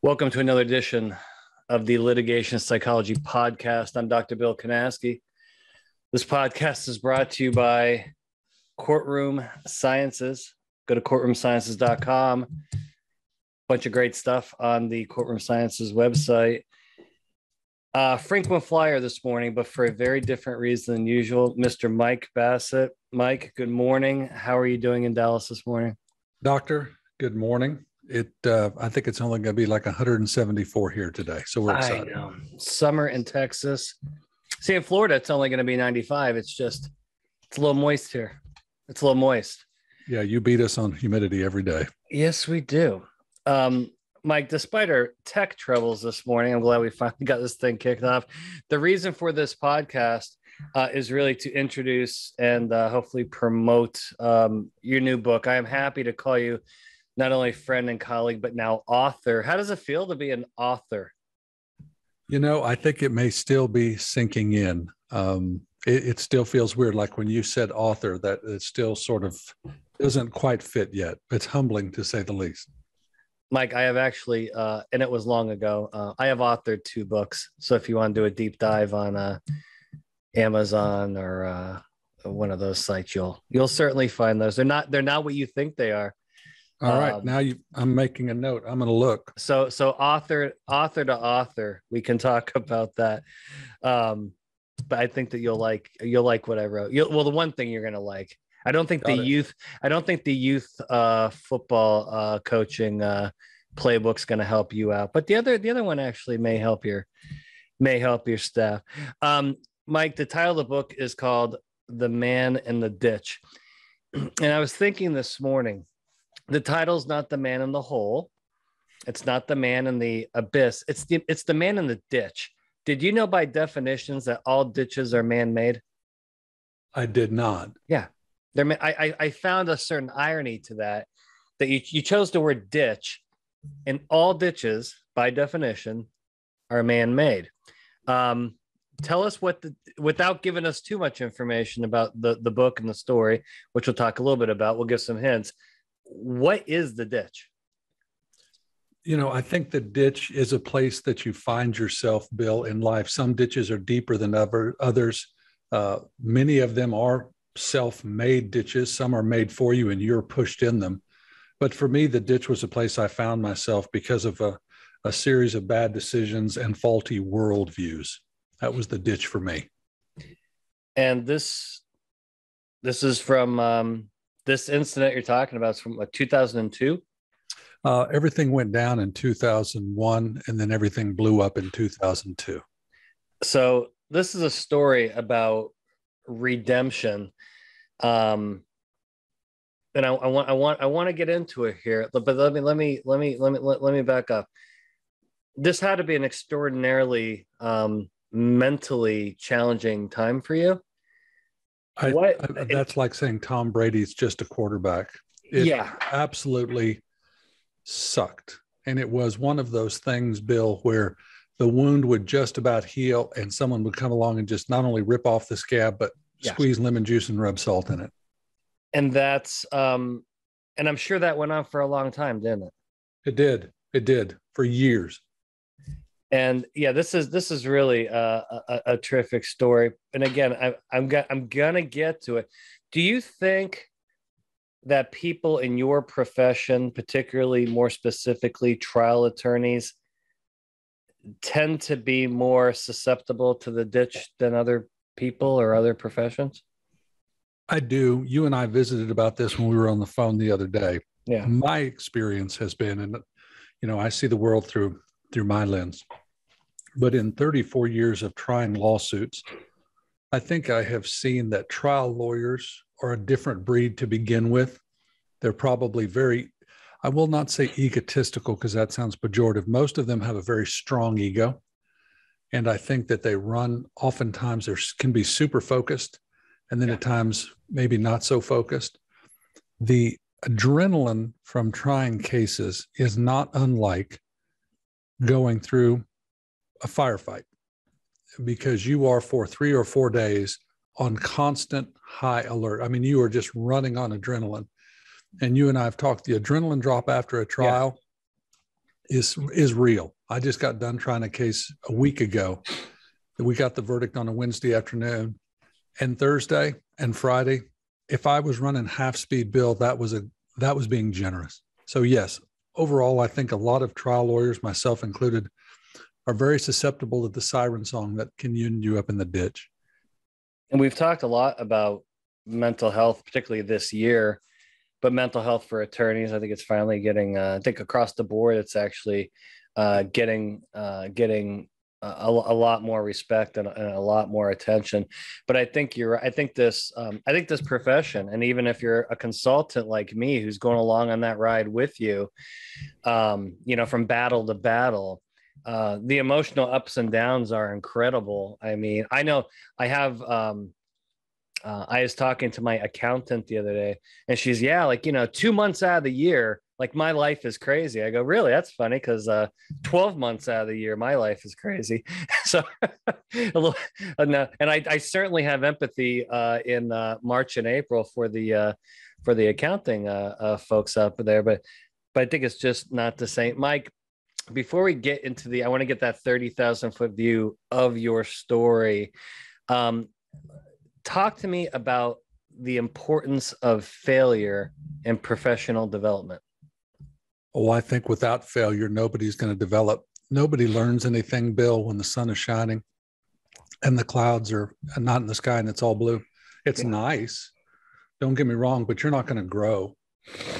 Welcome to another edition of the Litigation Psychology Podcast. I'm Dr. Bill Kanasky. This podcast is brought to you by Courtroom Sciences. Go to courtroomsciences.com. Bunch of great stuff on the Courtroom Sciences website. Frequent flyer this morning, but for a very different reason than usual, Mr. Mike Bassett. Mike, good morning. How are you doing in Dallas this morning? Doctor, good morning. I think it's only going to be like 174 here today, so we're excited. I know. Summer in Texas. See, in Florida, it's only going to be 95. It's a little moist here. It's a little moist. Yeah, you beat us on humidity every day. Yes, we do. Mike, despite our tech troubles this morning, I'm glad we finally got this thing kicked off. The reason for this podcast is really to introduce and hopefully promote your new book. I am happy to call you not only friend and colleague, but now author. How does it feel to be an author? You know, I think it may still be sinking in. It still feels weird. Like when you said author, that it still sort of doesn't quite fit yet. It's humbling to say the least. Mike, I have actually, and it was long ago, I have authored 2 books. So if you want to do a deep dive on Amazon or one of those sites, you'll certainly find those. They're not what you think they are. All right. Now I'm making a note. I'm going to look. So author to author, we can talk about that. But I think that you'll like what I wrote. Well, the one thing you're going to like, I don't think the youth football coaching playbook's going to help you out, but the other one actually may help your staff. Mike, the title of the book is called The Man in the Ditch. And I was thinking this morning, the title's not The Man in the Hole. It's not The Man in the Abyss. It's the Man in the Ditch. Did you know by definitions that all ditches are man-made? I did not. Yeah. I found a certain irony to that you chose the word ditch, and all ditches by definition are man-made. Tell us without giving us too much information about the book and the story, which we'll talk a little bit about. We'll give some hints. What is the ditch? You know, I think the ditch is a place that you find yourself, Bill, in life. Some ditches are deeper than others. Many of them are self-made ditches. Some are made for you and you're pushed in them. But for me, the ditch was a place I found myself because of a series of bad decisions and faulty worldviews. That was the ditch for me. And this is from this incident you're talking about is from 2002? Everything went down in 2001, and then everything blew up in 2002. So this is a story about redemption. And I want to get into it here, but let me back up. This had to be an extraordinarily mentally challenging time for you. That's like saying Tom Brady's just a quarterback. It absolutely sucked. And it was one of those things, Bill, where the wound would just about heal and someone would come along and just not only rip off the scab, but squeeze lemon juice and rub salt in it. And that's, and I'm sure that went on for a long time, didn't it? It did for years. And yeah, this is really a terrific story. And again, I'm gonna get to it. Do you think that people in your profession, particularly more specifically trial attorneys, tend to be more susceptible to the ditch than other people or other professions? I do. You and I visited about this when we were on the phone the other day. Yeah. My experience has been, and you know, I see the world through my lens. But in 34 years of trying lawsuits, I think I have seen that trial lawyers are a different breed to begin with. They're probably very, I will not say egotistical because that sounds pejorative. Most of them have a very strong ego. And I think that they run, oftentimes they can be super focused, and then at times maybe not so focused. The adrenaline from trying cases is not unlike going through a firefight, because you are for 3 or 4 days on constant high alert. I mean, you are just running on adrenaline. And you and I have talked, the adrenaline drop after a trial is real. I just got done trying a case a week ago. We got the verdict on a Wednesday afternoon, and Thursday and Friday, if I was running half speed bill, that was being generous. So yes, overall, I think a lot of trial lawyers, myself included, are very susceptible to the siren song that can end you up in the ditch. And we've talked a lot about mental health, particularly this year, but mental health for attorneys, I think it's finally getting, I think across the board, it's actually getting a lot more respect and a lot more attention. But I think you're right. I think this profession, and even if you're a consultant like me, who's going along on that ride with you, from battle to battle, the emotional ups and downs are incredible. I mean, I know I have, I was talking to my accountant the other day, and she's, 2 months out of the year, like my life is crazy. I go, really? That's funny, because 12 months out of the year, my life is crazy. So, and I certainly have empathy in March and April for the accounting folks up there, but I think it's just not the same. Mike, before we get into I want to get that 30,000-foot view of your story. Talk to me about the importance of failure in professional development. Oh, I think without failure, nobody's going to develop. Nobody learns anything, Bill, when the sun is shining and the clouds are not in the sky and it's all blue. It's nice. Don't get me wrong, but you're not going to grow.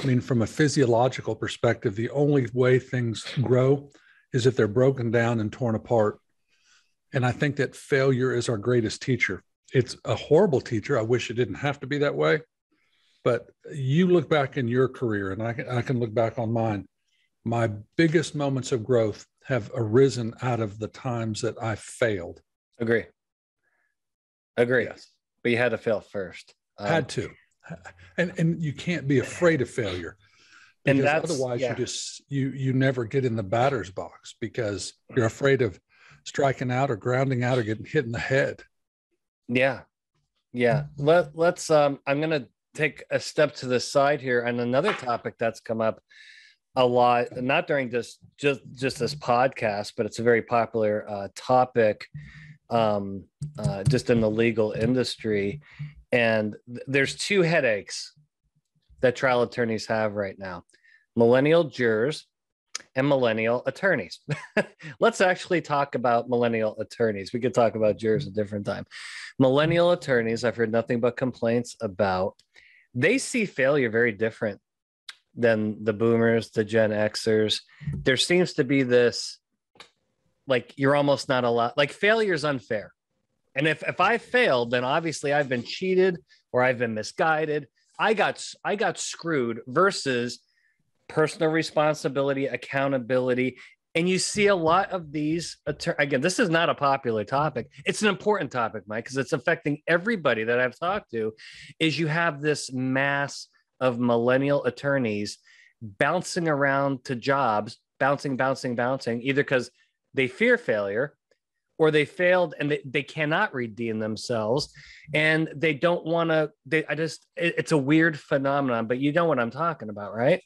I mean, from a physiological perspective, the only way things grow is if they're broken down and torn apart. And I think that failure is our greatest teacher. It's a horrible teacher. I wish it didn't have to be that way. But you look back in your career, and I can look back on mine. My biggest moments of growth have arisen out of the times that I failed. Agree. Yes. But you had to fail first. Had to. And you can't be afraid of failure. Because otherwise you never get in the batter's box because you're afraid of striking out or grounding out or getting hit in the head. Yeah. Let's I'm going to take a step to the side here and another topic that's come up a lot, not during just this podcast, but it's a very popular topic just in the legal industry. And there's two headaches that trial attorneys have right now: millennial jurors and millennial attorneys. Let's actually talk about millennial attorneys. We could talk about jurors a different time. Millennial attorneys, I've heard nothing but complaints about. They see failure very different than the boomers, the Gen Xers. There seems to be this, like, you're almost not allowed, like, failure is unfair. And if I failed, then obviously I've been cheated or I've been misguided. I got screwed versus personal responsibility, accountability. And you see a lot of these, again, this is not a popular topic. It's an important topic, Mike, because it's affecting everybody that I've talked to, is you have this mass of millennial attorneys bouncing around to jobs, bouncing, either because they fear failure or they failed and they cannot redeem themselves and they don't want to, it's a weird phenomenon, but you know what I'm talking about, right?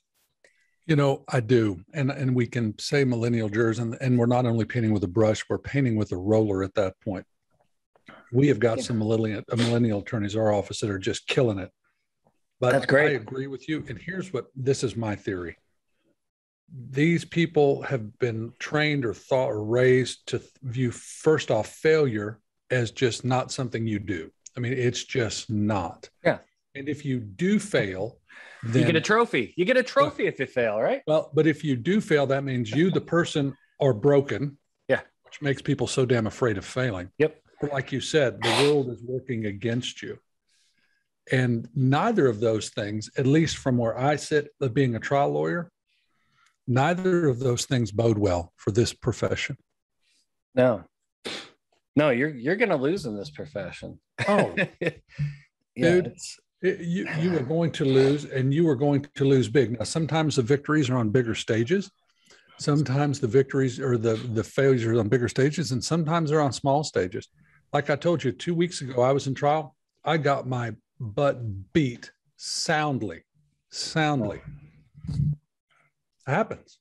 You know, I do. And we can say millennial jurors, and we're not only painting with a brush, we're painting with a roller at that point. We have got some millennial attorneys in our office that are just killing it. But that's great. I agree with you. And this is my theory. These people have been trained or thought or raised to view, first off, failure as just not something you do. I mean, it's just not. Yeah. And if you do fail, then you get a trophy. You get a trophy if you fail, right? Well, but if you do fail, that means you, the person, are broken. Yeah. Which makes people so damn afraid of failing. Yep. But like you said, the world is working against you. And neither of those things, at least from where I sit, being a trial lawyer, neither of those things bode well for this profession. No, you're going to lose in this profession. Oh, dude, you are going to lose, and you are going to lose big. Now, sometimes the victories are on bigger stages. Sometimes the victories or the failures are on bigger stages, and sometimes they're on small stages. Like I told you, 2 weeks ago, I was in trial. I got my butt beat soundly. It happens.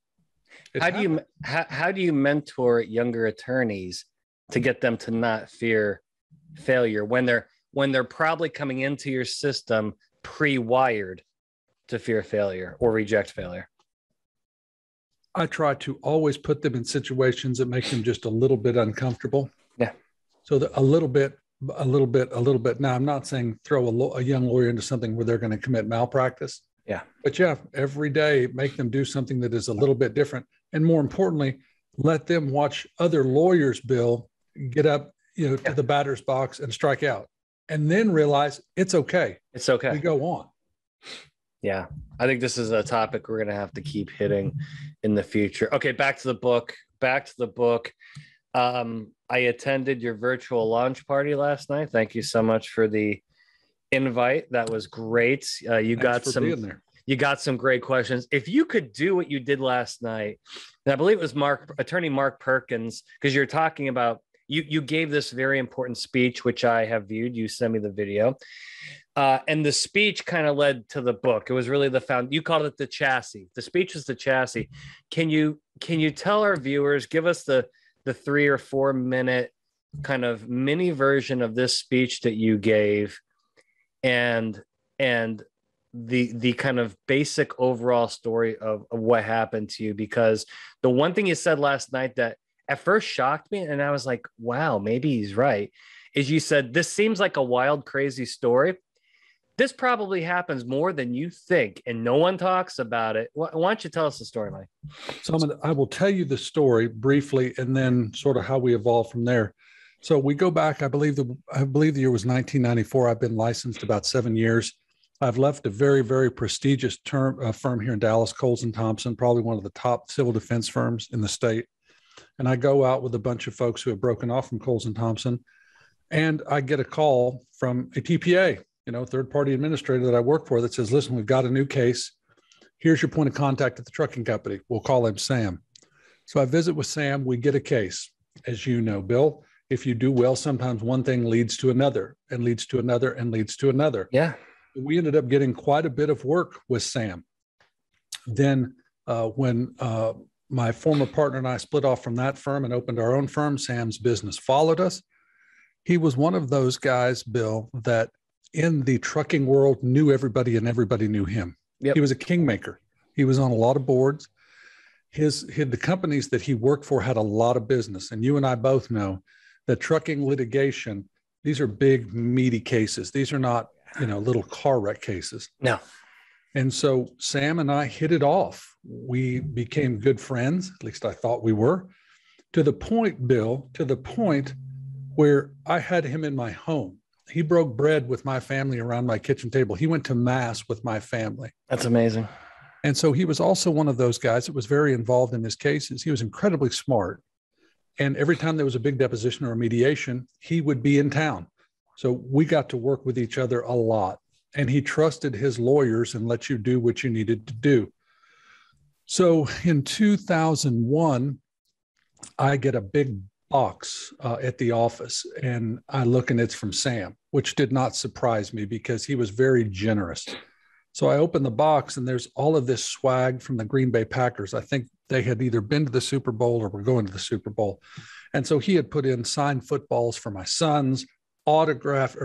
How do you mentor younger attorneys to get them to not fear failure when they're probably coming into your system pre-wired to fear failure or reject failure? I try to always put them in situations that make them just a little bit uncomfortable. Yeah. So that a little bit. Now, I'm not saying throw a young lawyer into something where they're going to commit malpractice. Yeah. But yeah, every day, make them do something that is a little bit different. And more importantly, let them watch other lawyers, Bill, get up, to the batter's box and strike out, and then realize it's okay. It's okay. We go on. Yeah. I think this is a topic we're going to have to keep hitting in the future. Okay. Back to the book. I attended your virtual launch party last night. Thank you so much for the invite. That was great. You got some great questions. If you could do what you did last night, and I believe it was attorney Mark Perkins, because you're talking about, you gave this very important speech, which I have viewed. You sent me the video. And the speech kind of led to the book. It was really you called it the chassis. The speech was the chassis. Can you tell our viewers, give us the 3 or 4 minute kind of mini version of this speech that you gave, and the kind of basic overall story of what happened to you? Because the one thing you said last night that at first shocked me, and I was like, wow, maybe he's right, is you said, this seems like a wild, crazy story. This probably happens more than you think, and no one talks about it. Why don't you tell us the story, Mike? So I will tell you the story briefly, and then sort of how we evolved from there. So we go back, I believe the year was 1994. I've been licensed about 7 years. I've left a very, very prestigious firm here in Dallas, Coles & Thompson, probably one of the top civil defense firms in the state. And I go out with a bunch of folks who have broken off from Coles & Thompson, and I get a call from a TPA, third-party administrator that I work for, that says, listen, we've got a new case. Here's your point of contact at the trucking company. We'll call him Sam. So I visit with Sam. We get a case. As you know, Bill, if you do well, sometimes one thing leads to another and leads to another and leads to another. Yeah. We ended up getting quite a bit of work with Sam. Then when my former partner and I split off from that firm and opened our own firm, Sam's business followed us. He was one of those guys, Bill, that in the trucking world knew everybody and everybody knew him. Yep. He was a kingmaker. He was on a lot of boards. The companies that he worked for had a lot of business. And you and I both know that trucking litigation, these are big, meaty cases. These are not, little car wreck cases. No. And so Sam and I hit it off. We became good friends. At least I thought we were, to the point, Bill, where I had him in my home. He broke bread with my family around my kitchen table. He went to mass with my family. That's amazing. And so he was also one of those guys that was very involved in his cases. He was incredibly smart. And every time there was a big deposition or a mediation, he would be in town. So we got to work with each other a lot. And he trusted his lawyers and let you do what you needed to do. So in 2001, I get a big box at the office, and I look and it's from Sam, which did not surprise me because he was very generous. So I open the box and there's all of this swag from the Green Bay Packers. I think they had either been to the Super Bowl or were going to the Super Bowl. And so he had put in signed footballs for my sons, autograph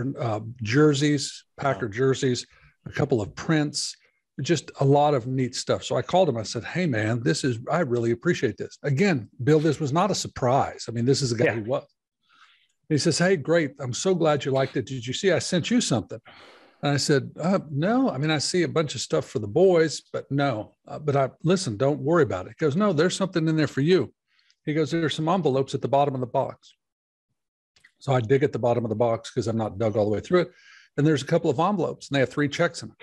jerseys, Packer jerseys, a couple of prints, just a lot of neat stuff. So I called him. I said, hey, man, I really appreciate this. Again, Bill, this was not a surprise. I mean, this is a guy who was. He says, hey, great. I'm so glad you liked it. Did you see I sent you something? And I said, no. I mean, I see a bunch of stuff for the boys, but no. Listen, don't worry about it. He goes, no, there's something in there for you. He goes, there's some envelopes at the bottom of the box. So I dig at the bottom of the box because I'm not dug all the way through it. And there's a couple of envelopes, and they have 3 checks in them.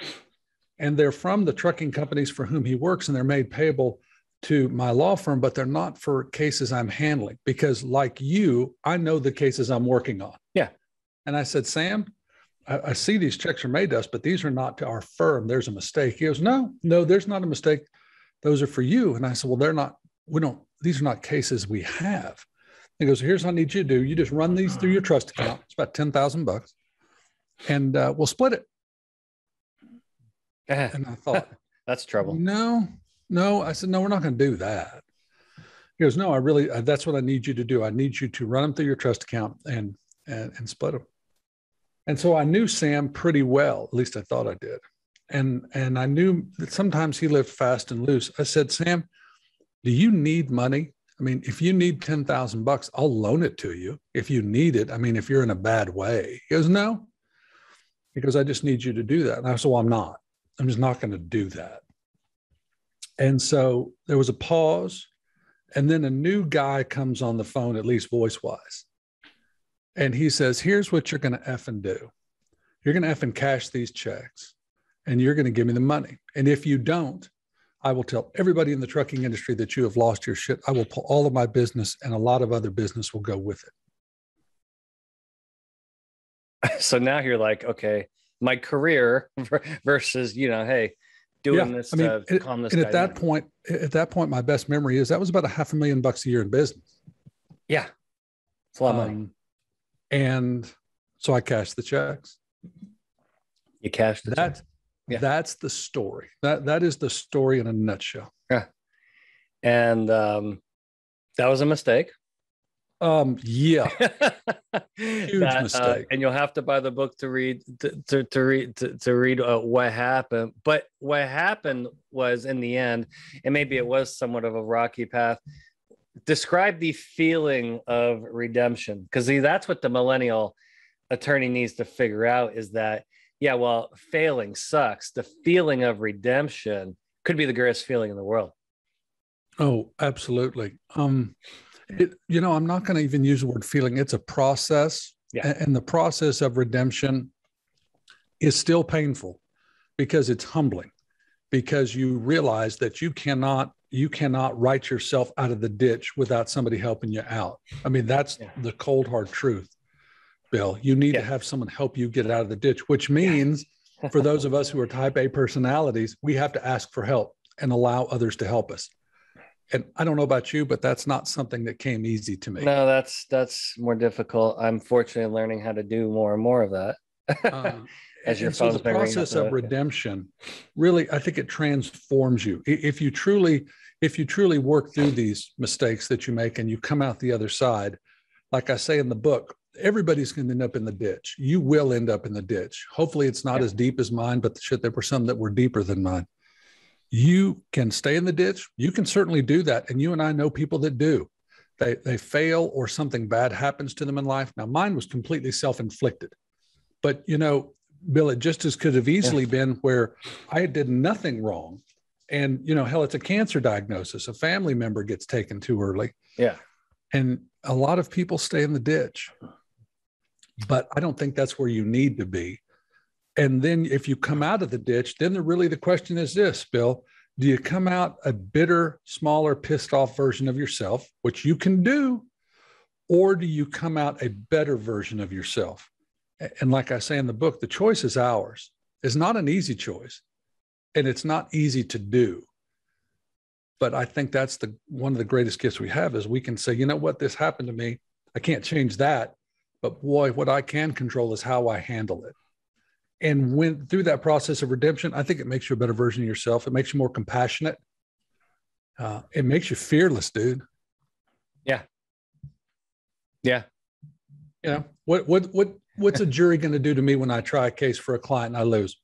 And they're from the trucking companies for whom he works, and they're made payable to my law firm, but they're not for cases I'm handling because, like you, I know the cases I'm working on. Yeah. And I said, Sam, I see these checks are made to us, but these are not to our firm. There's a mistake. He goes, no, there's not a mistake. Those are for you. And I said, well, these are not cases we have. He goes, here's what I need you to do. You just run these through your trust account. It's about $10,000 and we'll split it. And I thought, that's trouble. No. I said, no, we're not going to do that. He goes, no, that's what I need you to do. I need you to run them through your trust account and split them. And so I knew Sam pretty well, at least I thought I did. And I knew that sometimes he lived fast and loose. I said, Sam, do you need money? I mean, if you need $10,000, I'll loan it to you if you need it. I mean, if you're in a bad way. He goes, no. He goes, I just need you to do that. And I said, well, I'm not. I'm just not going to do that. And so there was a pause. And then a new guy comes on the phone, at least voice-wise. And he says, here's what you're going to effing do. You're going to effing cash these checks. And you're going to give me the money. And if you don't, I will tell everybody in the trucking industry that you have lost your shit. I will pull all of my business, and a lot of other business will go with it. So now you're like, okay, my career versus, hey, doing this to calm this guy down. At that point, my best memory is that was about $500,000 a year in business. Yeah. It's a lot of money. And so I cashed the checks. You cashed the checks. That's the story. That is the story in a nutshell. Yeah. And that was a mistake. Yeah. Huge mistake. And you'll have to buy the book to read what happened. But what happened was, in the end, and maybe it was somewhat of a rocky path. Describe the feeling of redemption, because that's what the millennial attorney needs to figure out, is that, yeah, well, failing sucks. The feeling of redemption could be the greatest feeling in the world. Oh, absolutely. I'm not going to even use the word feeling. It's a process. Yeah. And the process of redemption is still painful because it's humbling, because you realize that you cannot write yourself out of the ditch without somebody helping you out. I mean, that's the cold, hard truth, Bill. You need to have someone help you get out of the ditch, which means for those of us who are type A personalities, we have to ask for help and allow others to help us. And I don't know about you, but that's not something that came easy to me. No, that's more difficult. I'm fortunately learning how to do more and more of that. As your so the process of redemption, really, I think it transforms you. If you truly work through these mistakes that you make and you come out the other side, like I say in the book, everybody's going to end up in the ditch. You will end up in the ditch. Hopefully it's not as deep as mine, but there were some that were deeper than mine. You can stay in the ditch. You can certainly do that. And you and I know people that do. They fail or something bad happens to them in life. Now, mine was completely self-inflicted. But, Bill, it just as could have easily been where I did nothing wrong. And, hell, it's a cancer diagnosis. A family member gets taken too early. Yeah. And a lot of people stay in the ditch. But I don't think that's where you need to be. And then if you come out of the ditch, then the question is this, Bill: do you come out a bitter, smaller, pissed off version of yourself, which you can do, or do you come out a better version of yourself? And like I say in the book, the choice is ours. It's not an easy choice, and it's not easy to do. But I think that's one of the greatest gifts we have, is we can say, you know what, this happened to me. I can't change that, but boy, what I can control is how I handle it. And through that process of redemption, I think it makes you a better version of yourself. It makes you more compassionate. It makes you fearless, dude. Yeah. Yeah. What's a jury going to do to me when I try a case for a client and I lose?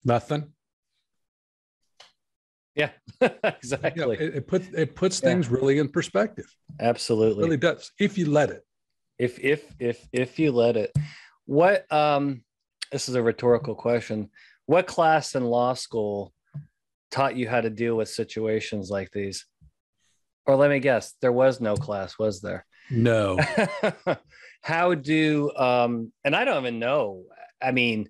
Nothing. Yeah, exactly. It puts things really in perspective. Absolutely. It really does. If you let it. If you let it. What this is a rhetorical question. What class in law school taught you how to deal with situations like these? Or let me guess, there was no class, was there? No. How do and I don't even know. I mean,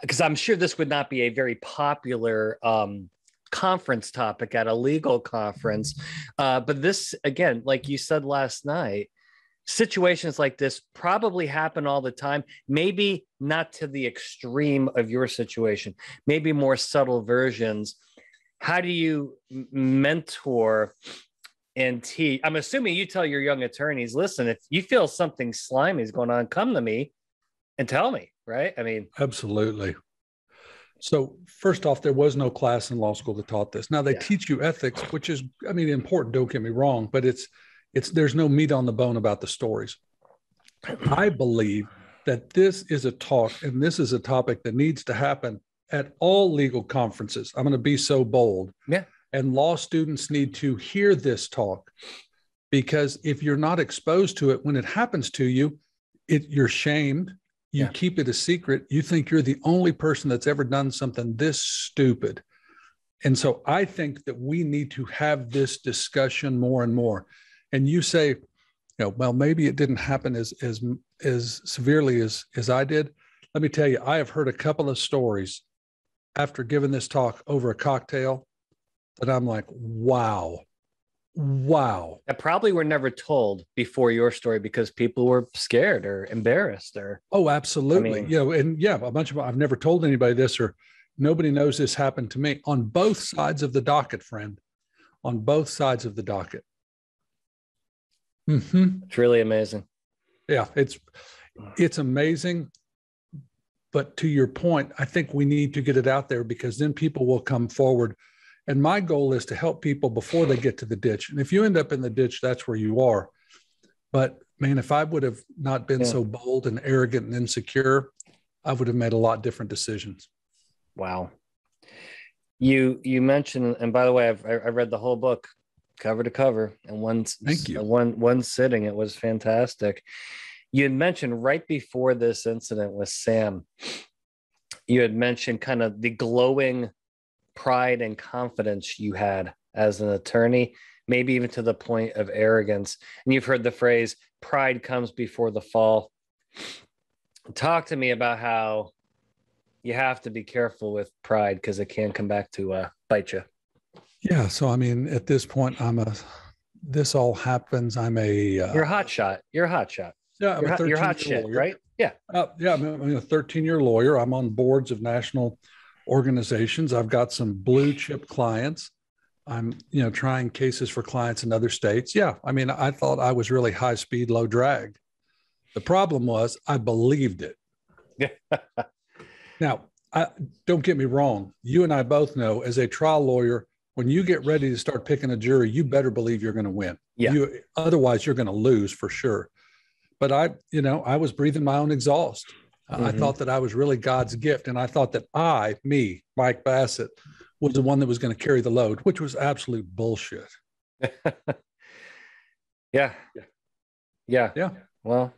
because I'm sure this would not be a very popular conference topic at a legal conference. But this, again, like you said last night, situations like this probably happen all the time, maybe not to the extreme of your situation, maybe more subtle versions. How do you mentor and teach? I'm assuming you tell your young attorneys, listen, if you feel something slimy is going on, come to me and tell me, right? I mean, absolutely. So first off, there was no class in law school that taught this. Now they teach you ethics, which is, I mean, important, don't get me wrong, but there's no meat on the bone about the stories. I believe that this is a talk, and this is a topic that needs to happen at all legal conferences. I'm going to be so bold. Yeah. And law students need to hear this talk, because if you're not exposed to it, when it happens to you, you're shamed. You keep it a secret. You think you're the only person that's ever done something this stupid. And so I think that we need to have this discussion more and more. And you say, well, maybe it didn't happen as severely as I did. Let me tell you, I have heard a couple of stories after giving this talk over a cocktail that I'm like, wow. That probably were never told before your story because people were scared or embarrassed or. Oh, absolutely. A bunch of, I've never told anybody this, or nobody knows this happened to me on both sides of the docket, friend, on both sides of the docket. Mm-hmm. It's really amazing. Yeah, it's amazing. But to your point, I think we need to get it out there, because then people will come forward. And my goal is to help people before they get to the ditch. And if you end up in the ditch, that's where you are. But man, if I would have not been so bold and arrogant and insecure, I would have made a lot different decisions. Wow. You mentioned, and by the way, I read the whole book cover to cover in one sitting. It was fantastic. You had mentioned right before this incident with Sam, you had mentioned kind of the glowing pride and confidence you had as an attorney, maybe even to the point of arrogance. And you've heard the phrase, pride comes before the fall. Talk to me about how you have to be careful with pride, because it can come back to bite you. Yeah. So, I mean, at this point, this all happens. You're a hot shot. You're a hot shot. Yeah. You're hot shit, right? Yeah. Yeah. I'm a 13-year lawyer. I'm on boards of national organizations. I've got some blue chip clients. I'm, trying cases for clients in other states. Yeah. I mean, I thought I was really high speed, low drag. The problem was I believed it. Now, don't get me wrong. You and I both know, as a trial lawyer, when you get ready to start picking a jury, you better believe you're going to win. Yeah. Otherwise you're going to lose for sure. But I was breathing my own exhaust. I thought that I was really God's gift. And I thought that Mike Bassett, was the one that was going to carry the load, which was absolute bullshit. Yeah. Well,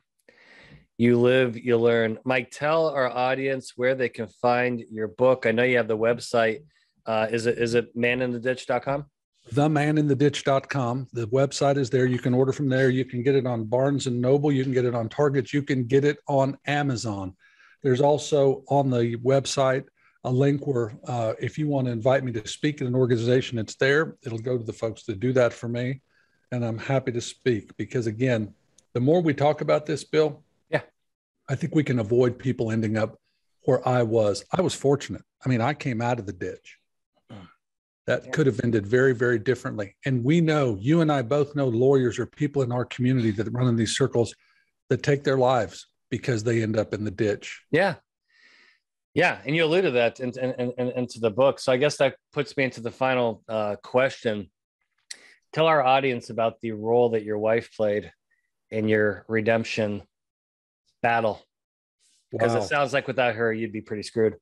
you live, you learn. Mike, tell our audience where they can find your book. I know you have the website. Is it manintheditch.com? Themaninthetitch.com. The website is there. You can order from there. You can get it on Barnes and Noble. You can get it on Target. You can get it on Amazon. There's also on the website a link where if you want to invite me to speak at an organization, it's there. It'll go to the folks that do that for me. And I'm happy to speak, because again, the more we talk about this, Bill, I think we can avoid people ending up where I was. I was fortunate. I mean, I came out of the ditch. That could have ended very, very differently. And we know, you and I both know, lawyers or people in our community that run in these circles that take their lives because they end up in the ditch. Yeah. And you alluded to that into the book. So I guess that puts me into the final question. Tell our audience about the role that your wife played in your redemption battle. Because it sounds like without her, you'd be pretty screwed.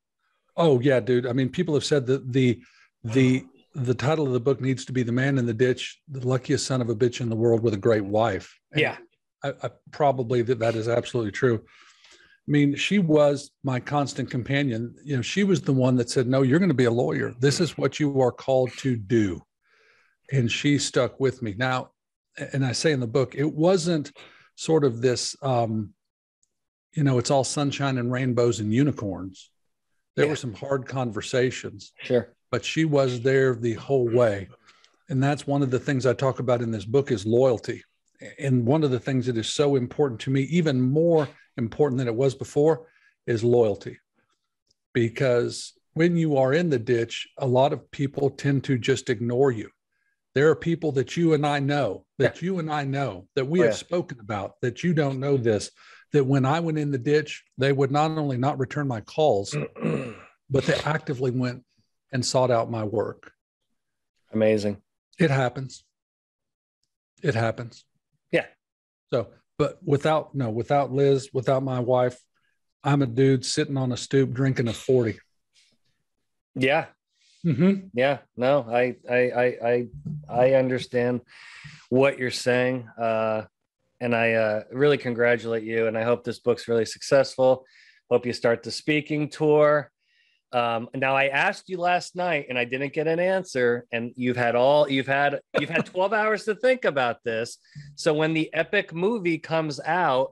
Oh yeah, dude. I mean, people have said that the title of the book needs to be "The Man in the Ditch, the Luckiest Son of a Bitch in the World with a Great Wife." And yeah. I probably that is absolutely true. I mean, she was my constant companion. She was the one that said, "No, you're going to be a lawyer. This is what you are called to do." And she stuck with me. Now, and I say in the book, it wasn't sort of this, it's all sunshine and rainbows and unicorns. There were some hard conversations. Sure. But she was there the whole way. And that's one of the things I talk about in this book is loyalty. And one of the things that is so important to me, even more important than it was before, is loyalty. Because when you are in the ditch, a lot of people tend to just ignore you. There are people that you and I know, that we have spoken about, that you don't know this, that when I went in the ditch, they would not only not return my calls, but they actively went and sought out my work. Amazing. It happens. It happens. Yeah. So, but without Liz, without my wife, I'm a dude sitting on a stoop drinking a 40. Yeah. Mm-hmm. Yeah. No, I understand what you're saying. And I really congratulate you. And I hope this book's really successful. Hope you start the speaking tour. Now I asked you last night and I didn't get an answer, and you've had 12 hours to think about this. So when the epic movie comes out,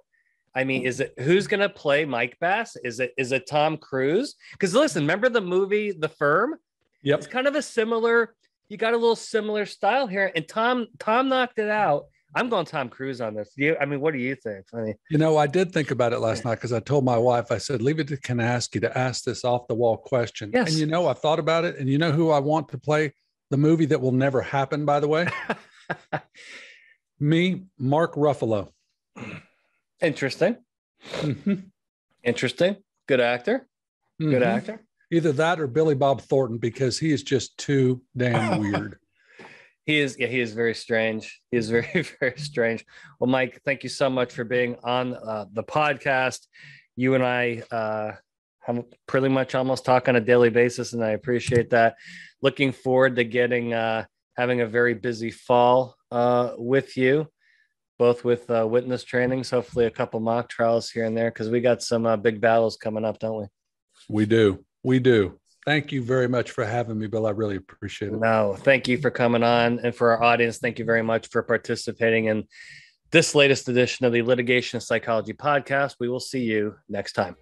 I mean, who's going to play Mike Bassett? Is it Tom Cruise? Because listen, remember the movie The Firm? Yep. It's kind of you got a little similar style here, and Tom knocked it out. I'm going Tom Cruise on this. What do you think? I did think about it last night because I told my wife, I said, leave it to Kanasky to ask this off the wall question. Yes. And I thought about it, and who I want to play the movie that will never happen, by the way? Me, Mark Ruffalo. Interesting. Mm-hmm. Interesting. Good actor. Mm-hmm. Good actor. Either that or Billy Bob Thornton, because he is just too damn weird. He is very strange. He is very, very strange. Well, Mike, thank you so much for being on the podcast. You and I have pretty much almost talk on a daily basis, and I appreciate that. Looking forward to having a very busy fall with you, both with witness trainings, hopefully a couple mock trials here and there, because we got some big battles coming up, don't we? We do. We do. Thank you very much for having me, Bill. I really appreciate it. No, thank you for coming on. And for our audience, thank you very much for participating in this latest edition of the Litigation Psychology Podcast. We will see you next time.